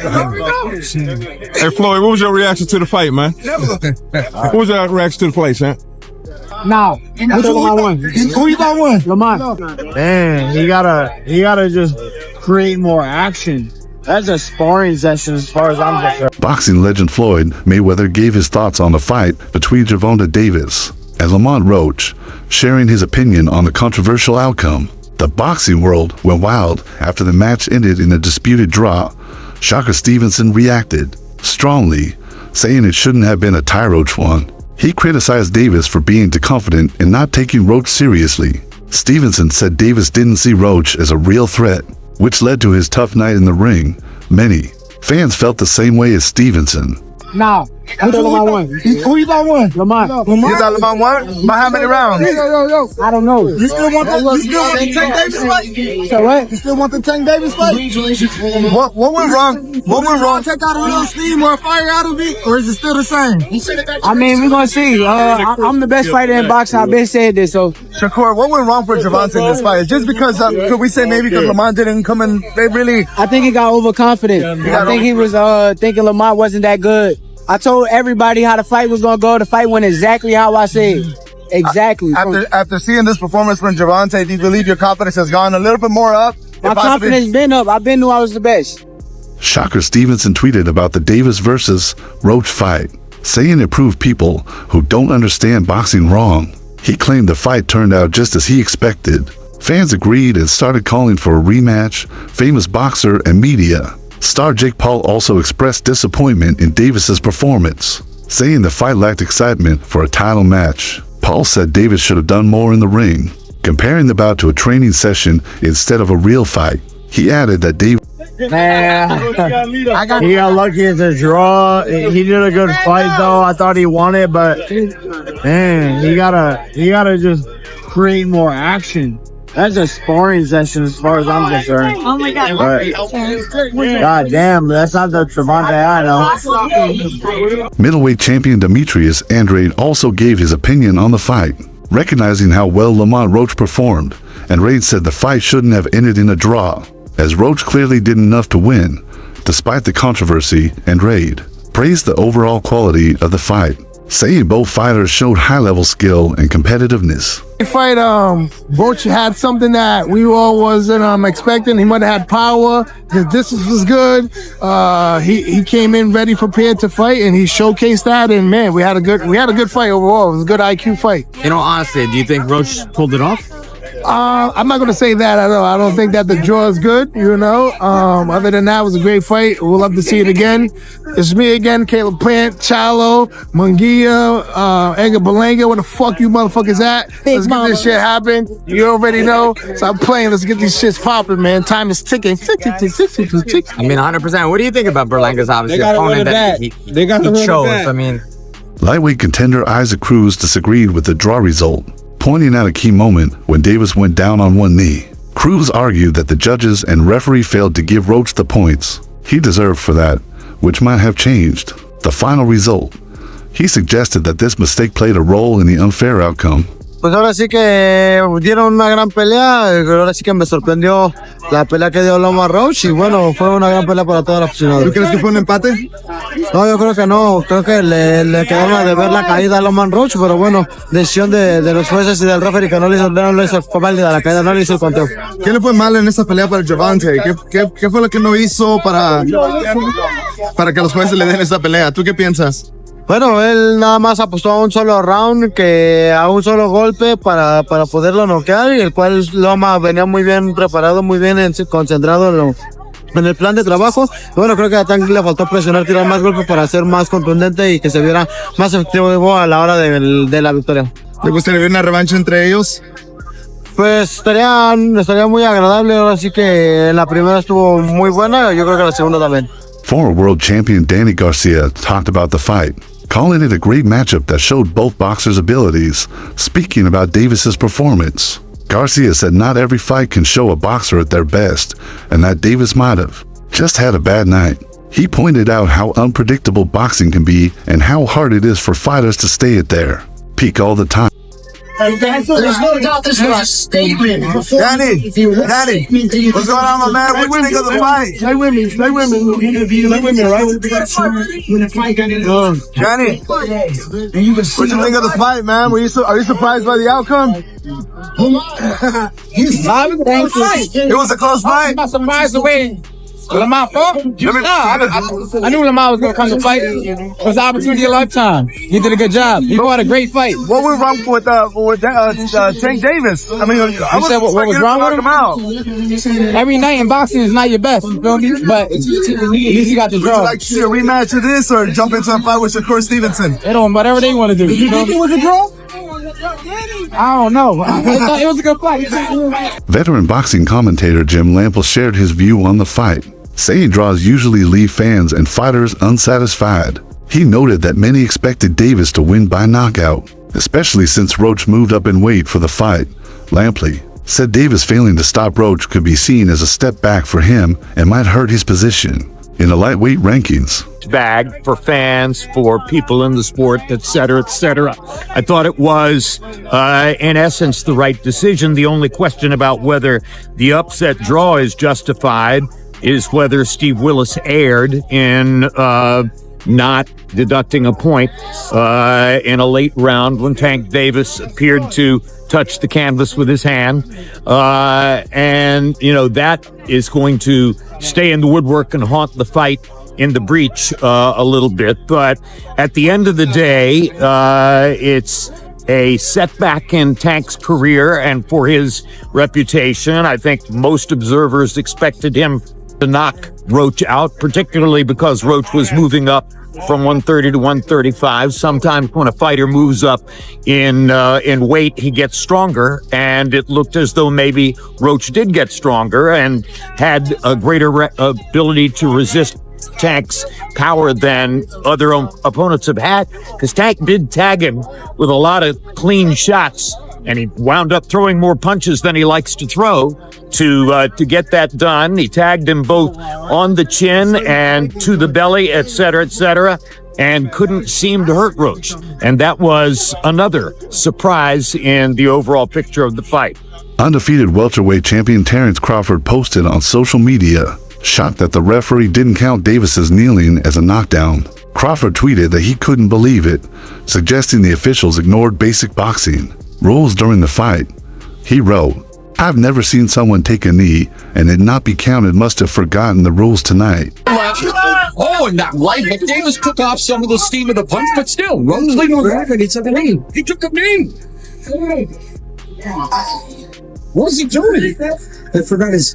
Hey Floyd, what was your reaction to the fight, man? What was your reaction to the fight, man? Now, who you gonna win? Lamont. Man, he gotta just create more action. That's a sparring session as far as I'm concerned. Boxing legend Floyd Mayweather gave his thoughts on the fight between Gervonta Davis and Lamont Roach, sharing his opinion on the controversial outcome. The boxing world went wild after the match ended in a disputed draw. Shakur Stevenson reacted strongly, saying it shouldn't have been a tie Roach won. He criticized Davis for being too confident and not taking Roach seriously. Stevenson said Davis didn't see Roach as a real threat, which led to his tough night in the ring. Many fans felt the same way as Stevenson. Now, who you gonna win? Lamont. You thought Lamont won? By how many rounds? I don't know. You still want the Tank Davis fight? So what? You still want the Tank Davis fight? What went wrong? What went wrong? Take out a little steam or fire out of it, or is it still the same? I mean, we're gonna see. I'm the best fighter in boxing. I've been saying this. So, Shakur, what went wrong for Gervonta in this fight? Just because, could we say maybe because Lamont didn't come in, they really... I think he got overconfident. I think he was thinking Lamont wasn't that good. I told everybody how the fight was gonna go. The fight went exactly how I said. Exactly. After seeing this performance from Gervonta, do you believe your confidence has gone a little bit more up? My confidence been up. I've been knew I was the best. Shakur Stevenson tweeted about the Davis versus Roach fight, saying it proved people who don't understand boxing wrong. He claimed the fight turned out just as he expected. Fans agreed and started calling for a rematch. Famous boxer and media star Jake Paul also expressed disappointment in Davis's performance, saying the fight lacked excitement for a title match. Paul said Davis should have done more in the ring, comparing the bout to a training session instead of a real fight. He added that Davis... He got lucky as a draw. He did a good fight though. I thought he won it, but man, he gotta just create more action. That's a sparring session as far as I'm concerned. Oh my God. God damn, that's not the Gervonta I know. Middleweight champion Demetrius Andrade also gave his opinion on the fight, recognizing how well Lamont Roach performed. Andrade said the fight shouldn't have ended in a draw, as Roach clearly did enough to win. Despite the controversy, Andrade praised the overall quality of the fight, saying both fighters showed high-level skill and competitiveness. The fight, Roach had something that we all wasn't expecting. He might have had power. His distance was good. He came in ready, prepared to fight, and he showcased that. And man, we had a good fight overall. It was a good IQ fight. You know, honestly, do you think Roach pulled it off? I'm not going to say that. I don't think that the draw is good, you know. Other than that, it was a great fight. We'll love to see it again. It's me again, Caleb Plant, Chalo, Munguia, Edgar Berlanga. Where the fuck you motherfuckers at? Let's get this shit happen. You already know. Stop playing. Let's get these shits popping, man. Time is ticking. Tick, tick, tick, tick, tick, tick, tick. I mean, 100%. What do you think about Berlanga's obviously opponent that he chose? I mean, lightweight contender Isaac Cruz disagreed with the draw result, pointing out a key moment when Davis went down on one knee. Cruz argued that the judges and referee failed to give Roach the points he deserved for that, which might have changed the final result. He suggested that this mistake played a role in the unfair outcome. Pues ahora sí que dieron una gran pelea. Ahora sí que me sorprendió la pelea que dio Lamont Roach y bueno, fue una gran pelea para toda la aficionada. ¿Tú crees que fue un empate? No, yo creo que no. Creo que le quedaron a deber la caída a Lamont Roach, pero bueno, decisión de los jueces y del referee que no le hizo válida la caída, no le hizo el conteo. ¿Qué le fue mal en esta pelea para Gervonta? ¿Qué fue lo que no hizo para que los jueces le den esta pelea? ¿Tú qué piensas? Bueno, él nada más apostó a un solo round, a un solo golpe para poderlo noquear, y el cual Loma venía muy bien preparado, muy bien concentrado en el plan de trabajo. Y bueno, creo que a Tank le faltó presionar, tirar más golpes para ser más contundente y que se viera más efectivo a la hora de la victoria. ¿Te gustaría ver una revancha entre ellos? Pues estaría muy agradable. Ahora sí que la primera estuvo muy buena, yo creo que la segunda también. Former world champion Danny Garcia talked about the fight, calling it a great matchup that showed both boxers' abilities. Speaking about Davis's performance, Garcia said not every fight can show a boxer at their best, and that Davis might have just had a bad night. He pointed out how unpredictable boxing can be and how hard it is for fighters to stay at their peak all the time. There's no doubt this was they win. Danny, what's going on, my man? What do you think of the fight? Stay with me, right? Danny, what do you think of the fight, man? Are you surprised by the outcome? It was a close fight. I'm not surprised the way Lamont fought. I knew Lamont was going to come to fight. It was the opportunity of a lifetime. He did a good job. He fought a great fight. What went wrong with Tank Davis? I mean, I said what was wrong with him? Out. Every night in boxing is not your best, you feel me? But at least you got the draw. Would you like to see a rematch of this or jump into a fight with Shakur Stevenson? They don't, whatever they want to do. You think it was a draw? I don't know. It was a good fight. Veteran boxing commentator Jim Lample shared his view on the fight, saying draws usually leave fans and fighters unsatisfied. He noted that many expected Davis to win by knockout, especially since Roach moved up in weight for the fight. Lampley said Davis failing to stop Roach could be seen as a step back for him and might hurt his position in the lightweight rankings. Bag for fans, for people in the sport, etc., etc. I thought it was, in essence, the right decision. The only question about whether the upset draw is justified is whether Steve Willis erred in not deducting a point in a late round when Tank Davis appeared to touch the canvas with his hand. And, you know, that is going to stay in the woodwork and haunt the fight in the breach a little bit. But at the end of the day, it's a setback in Tank's career and for his reputation. I think most observers expected him to knock Roach out, particularly because Roach was moving up from 130 to 135. Sometimes when a fighter moves up in weight, he gets stronger, and it looked as though maybe Roach did get stronger and had a greater ability to resist Tank's power than other opponents have had, because Tank did tag him with a lot of clean shots, and he wound up throwing more punches than he likes to throw to get that done. He tagged him both on the chin and to the belly, etc., and couldn't seem to hurt Roach. And that was another surprise in the overall picture of the fight. Undefeated welterweight champion Terrence Crawford posted on social media, shocked that the referee didn't count Davis's kneeling as a knockdown. Crawford tweeted that he couldn't believe it, suggesting the officials ignored basic boxing rules during the fight. He wrote, "I've never seen someone take a knee and it not be counted. Must have forgotten the rules tonight." Oh, and that right, Davis took off some of the steam of the punch, but still, Roach leading with record. He took a knee. He took a knee. What was he doing? I forgot his.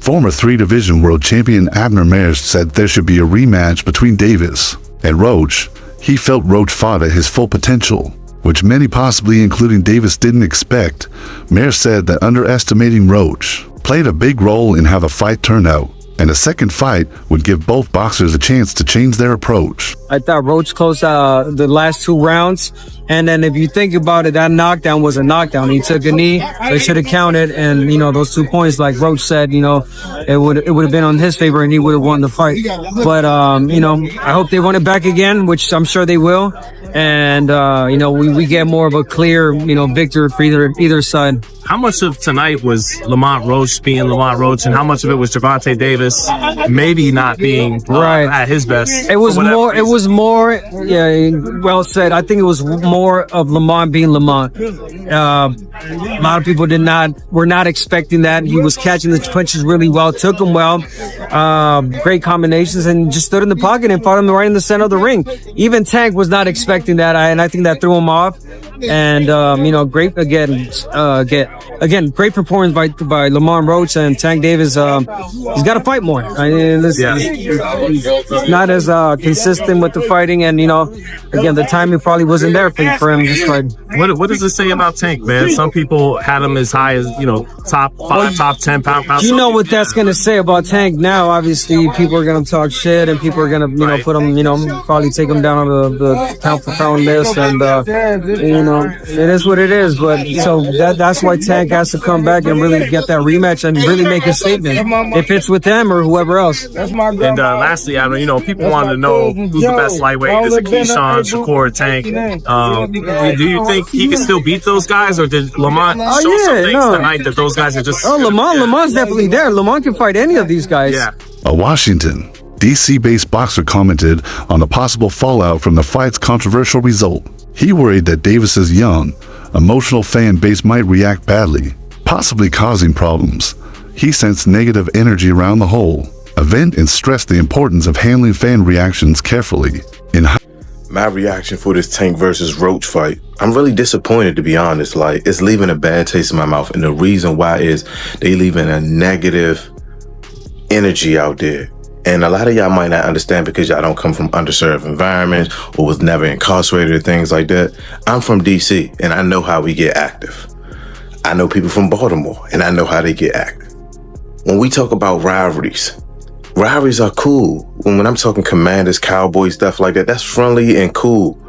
Former 3-division world champion Abner Mares said there should be a rematch between Davis and Roach. He felt Roach fought at his full potential, which many, possibly including Davis, didn't expect. Mares said that underestimating Roach played a big role in how the fight turned out, and a second fight would give both boxers a chance to change their approach. I thought Roach closed the last 2 rounds, and then if you think about it, that knockdown was a knockdown. He took a knee, so it should have counted, and you know those 2 points, like Roach said, you know, it would have been on his favor, and he would have won the fight. But you know, I hope they run it back again, which I'm sure they will, and you know, we get more of a clear, you know, victory for either side. How much of tonight was Lamont Roach being Lamont Roach, and how much of it was Gervonta Davis maybe not being right at his best? It was more. Reason. It was more. Yeah, well said. I think it was more of Lamont being Lamont. A lot of people were not expecting that. He was catching the punches really well, took them well, great combinations, and just stood in the pocket and fought him right in the center of the ring. Even Tank was not expecting that, and I think that threw him off. And you know, great great performance by Lamont Roach, and Tank Davis. He's got to fight more. I mean, he's not as consistent with the fighting, and you know, again, the timing probably wasn't there for him this fight. What does it say about Tank, man? Some people had him as high as, you know, top 5, top 10 pound. You know what that's going to say about Tank now? Obviously, people are going to talk shit, and people are going to, you know, put him, you know, probably take him down on the pound for pound list, and you know, it is what it is. But so that's why Tank has to come back and really get that rematch and really make a statement. If it's with him or whoever else. And lastly, Adam, you know, people wanted to know who's the best lightweight. Is it Keyshawn, Shakur, Tank? Do you think he can still beat those guys, or did Lamont show some things tonight that those guys are just... Lamont's definitely there. Lamont can fight any of these guys. Yeah. A Washington, D.C.-based boxer commented on the possible fallout from the fight's controversial result. He worried that Davis's young, emotional fan base might react badly, possibly causing problems. He sensed negative energy around the whole event and stressed the importance of handling fan reactions carefully. My reaction for this Tank versus Roach fight, I'm really disappointed, to be honest. Like, it's leaving a bad taste in my mouth, and the reason why is they leaving a negative energy out there. And a lot of y'all might not understand because y'all don't come from underserved environments or was never incarcerated or things like that. I'm from DC, and I know how we get active. I know people from Baltimore, and I know how they get active. When we talk about rivalries are cool. When I'm talking Commanders, Cowboys, stuff like that, that's friendly and cool.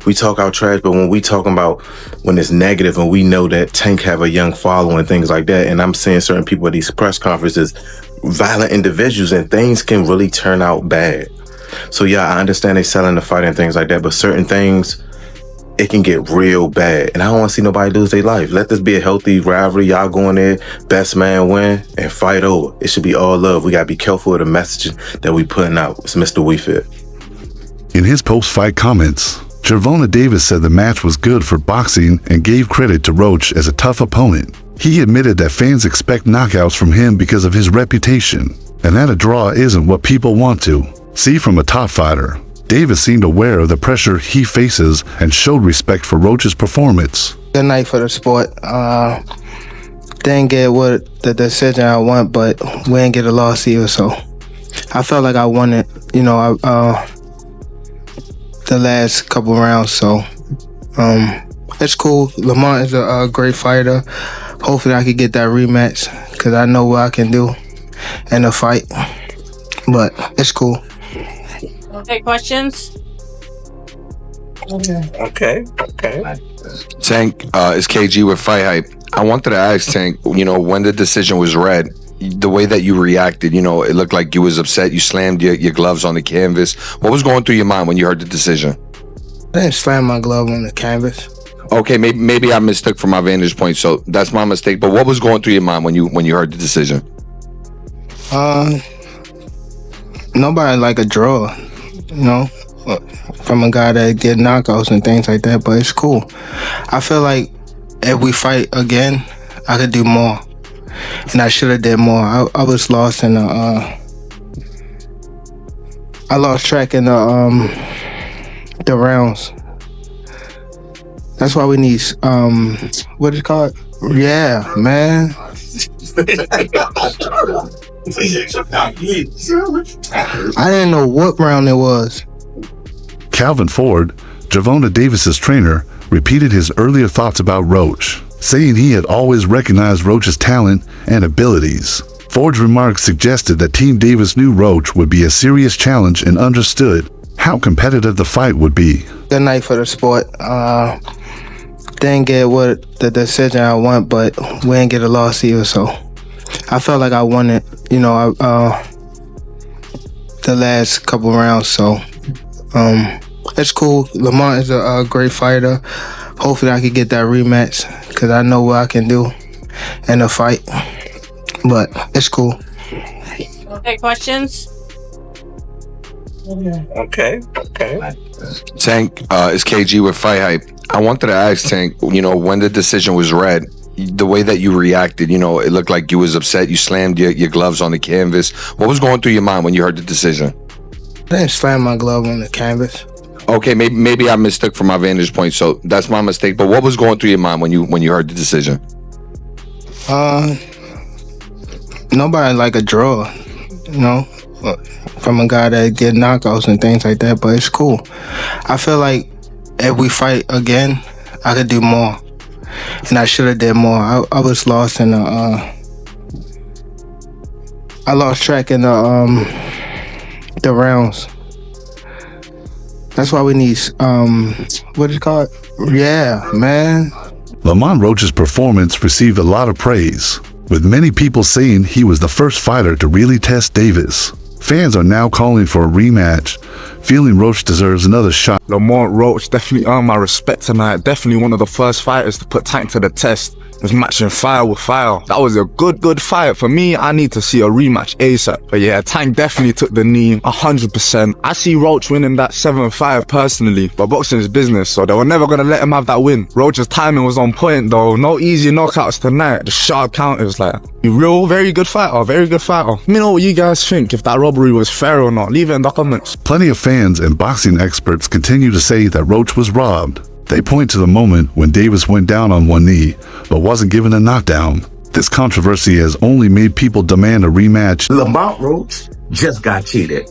We talk our trash, but when we talking about when it's negative and we know that Tank have a young following and things like that, and I'm seeing certain people at these press conferences, violent individuals, and things can really turn out bad. So yeah, I understand they selling the fight and things like that, but certain things, it can get real bad. And I don't want to see nobody lose their life. Let this be a healthy rivalry. Y'all go in there, best man win, and fight over. It should be all love. We got to be careful with the message that we putting out. It's Mr. We Fit. In his post-fight comments, Gervonta Davis said the match was good for boxing and gave credit to Roach as a tough opponent. He admitted that fans expect knockouts from him because of his reputation, and that a draw isn't what people want to see from a top fighter. Davis seemed aware of the pressure he faces and showed respect for Roach's performance. Good night for the sport. Didn't get what the decision I want, but we didn't get a loss either, so I felt like I won it, you know, the last couple rounds, so it's cool. Lamont is a great fighter. Hopefully I can get that rematch because I know what I can do in a fight, but it's cool. Okay, questions? Okay. Tank, is KG with Fight Hype. I wanted to ask Tank, you know, when the decision was read, the way that you reacted, you know, it looked like you was upset. You slammed your gloves on the canvas. What was going through your mind when you heard the decision? I didn't slam my glove on the canvas. Okay, maybe I mistook from my vantage point, so that's my mistake. But what was going through your mind when you heard the decision? Nobody like a draw, you know, from a guy that get knockouts and things like that, but it's cool. I feel like if we fight again, I could do more, and I should have did more. I was lost in I lost track in the rounds. That's why we need what is it called? Yeah, man. I didn't know what round it was. Calvin Ford, Gervonta Davis's trainer, repeated his earlier thoughts about Roach, saying he had always recognized Roach's talent and abilities. Ford's remarks suggested that Team Davis knew Roach would be a serious challenge and understood how competitive the fight would be. Good night for the sport. Didn't get what the decision I want, but we didn't get a loss either, so I felt like I won it, you know, the last couple rounds, so it's cool. Lamont is a great fighter. Hopefully I can get that rematch because I know what I can do in a fight, but it's cool. Okay, questions? Okay. Tank, is KG with Fight Hype. I wanted to ask Tank, you know, when the decision was read, the way that you reacted, you know, it looked like you was upset. You slammed your gloves on the canvas. What was going through your mind when you heard the decision? I didn't slam my glove on the canvas. Okay, maybe I mistook from my vantage point, so that's my mistake. But what was going through your mind when you heard the decision? Nobody like a draw, you know, from a guy that get knockouts and things like that, but it's cool. I feel like if we fight again, I could do more, and I should have did more. I was lost in I lost track in the rounds. That's why we need what is it called? Yeah, man. Lamont Roach's performance received a lot of praise, with many people saying he was the first fighter to really test Davis. Fans are now calling for a rematch, feeling Roach deserves another shot. Lamont Roach definitely earned my respect tonight. Definitely one of the first fighters to put Tank to the test. Was matching fire with fire. That was a good fight. For me, I need to see a rematch ASAP. But yeah, Tank definitely took the knee 100%. I see Roach winning that 7-5 personally, but boxing is business, so they were never going to let him have that win. Roach's timing was on point though. No easy knockouts tonight. The sharp counters, like, real, very good fighter, very good fighter. Let me know what you guys think, if that robbery was fair or not. Leave it in the comments. Plenty of fans and boxing experts continue to say that Roach was robbed. They point to the moment when Davis went down on one knee, but wasn't given a knockdown. This controversy has only made people demand a rematch. Lamont Roach just got cheated.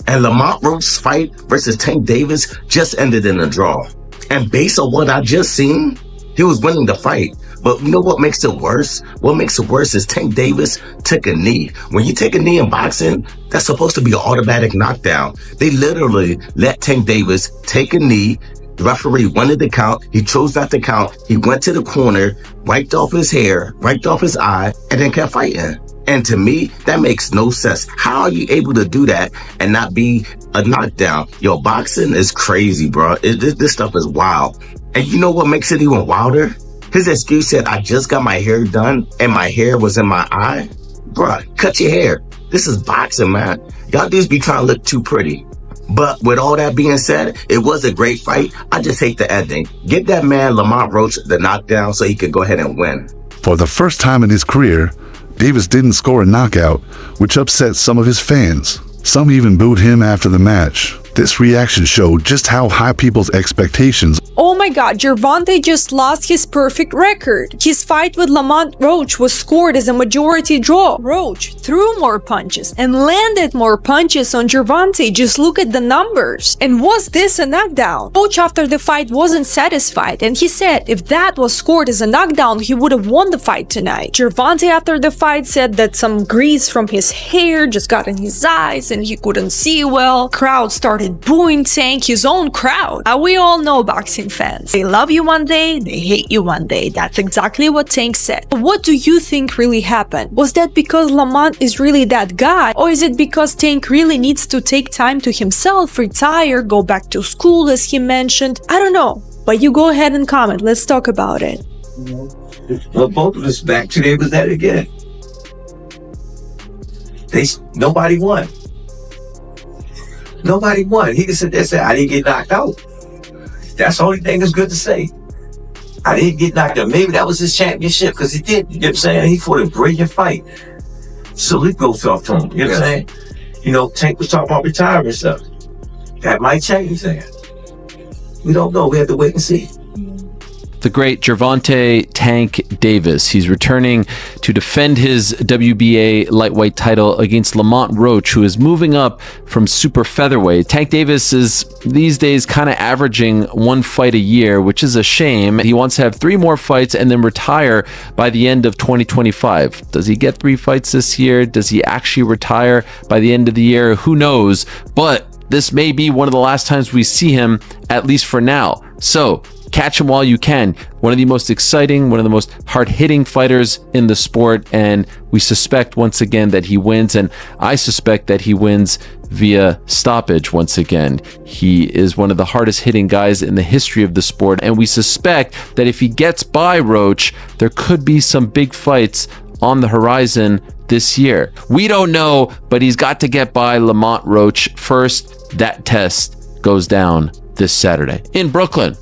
And Lamont Roach's fight versus Tank Davis just ended in a draw. And based on what I just seen, he was winning the fight. But you know what makes it worse? What makes it worse is Tank Davis took a knee. When you take a knee in boxing, that's supposed to be an automatic knockdown. They literally let Tank Davis take a knee. The referee wanted the count. He chose not to count. He went to the corner, wiped off his hair, wiped off his eye, and then kept fighting. And to me, that makes no sense. How are you able to do that and not be a knockdown? Yo, boxing is crazy, bro. This stuff is wild. And you know what makes it even wilder? His excuse said, I just got my hair done and my hair was in my eye. Bro, cut your hair. This is boxing, man. Y'all dudes be trying to look too pretty. But with all that being said, it was a great fight. I just hate the ending. Give that man Lamont Roach the knockdown so he could go ahead and win. For the first time in his career, Davis didn't score a knockout, which upset some of his fans. Some even booed him after the match. This reaction showed just how high people's expectations. Oh my god, Gervonta just lost his perfect record. His fight with Lamont Roach was scored as a majority draw. Roach threw more punches and landed more punches on Gervonta. Just look at the numbers. And was this a knockdown? Roach after the fight wasn't satisfied, and he said if that was scored as a knockdown, he would have won the fight tonight. Gervonta after the fight said that some grease from his hair just got in his eyes and he couldn't see well. Crowd started booing Tank, his own crowd. We all know boxing fans. They love you one day, they hate you one day. That's exactly what Tank said. What do you think really happened? Was that because Lamont is really that guy? Or is it because Tank really needs to take time to himself, retire, go back to school as he mentioned? I don't know. But you go ahead and comment. Let's talk about it. Well, both of us back today was that again. Nobody won. Nobody won. He can sit there and say, I didn't get knocked out. That's the only thing that's good to say. I didn't get knocked out. Maybe that was his championship because he did. You know what I'm saying? He fought a brilliant fight. Salute goes off to him. You know what I'm saying? You know, Tank was talking about retirement stuff. That might change that. We don't know. We have to wait and see. The great Gervonta Tank Davis. He's returning to defend his WBA lightweight title against Lamont Roach, who is moving up from super featherweight. Tank Davis is these days kind of averaging one fight a year, which is a shame. He wants to have 3 more fights and then retire by the end of 2025. Does he get 3 fights this year? Does he actually retire by the end of the year? Who knows? But this may be one of the last times we see him, at least for now. So catch him while you can. One of the most exciting, one of the most hard-hitting fighters in the sport, and we suspect once again that he wins, and I suspect that he wins via stoppage once again. He is one of the hardest-hitting guys in the history of the sport, and we suspect that if he gets by Roach, there could be some big fights on the horizon this year. We don't know, but he's got to get by Lamont Roach first. That test goes down this Saturday in Brooklyn.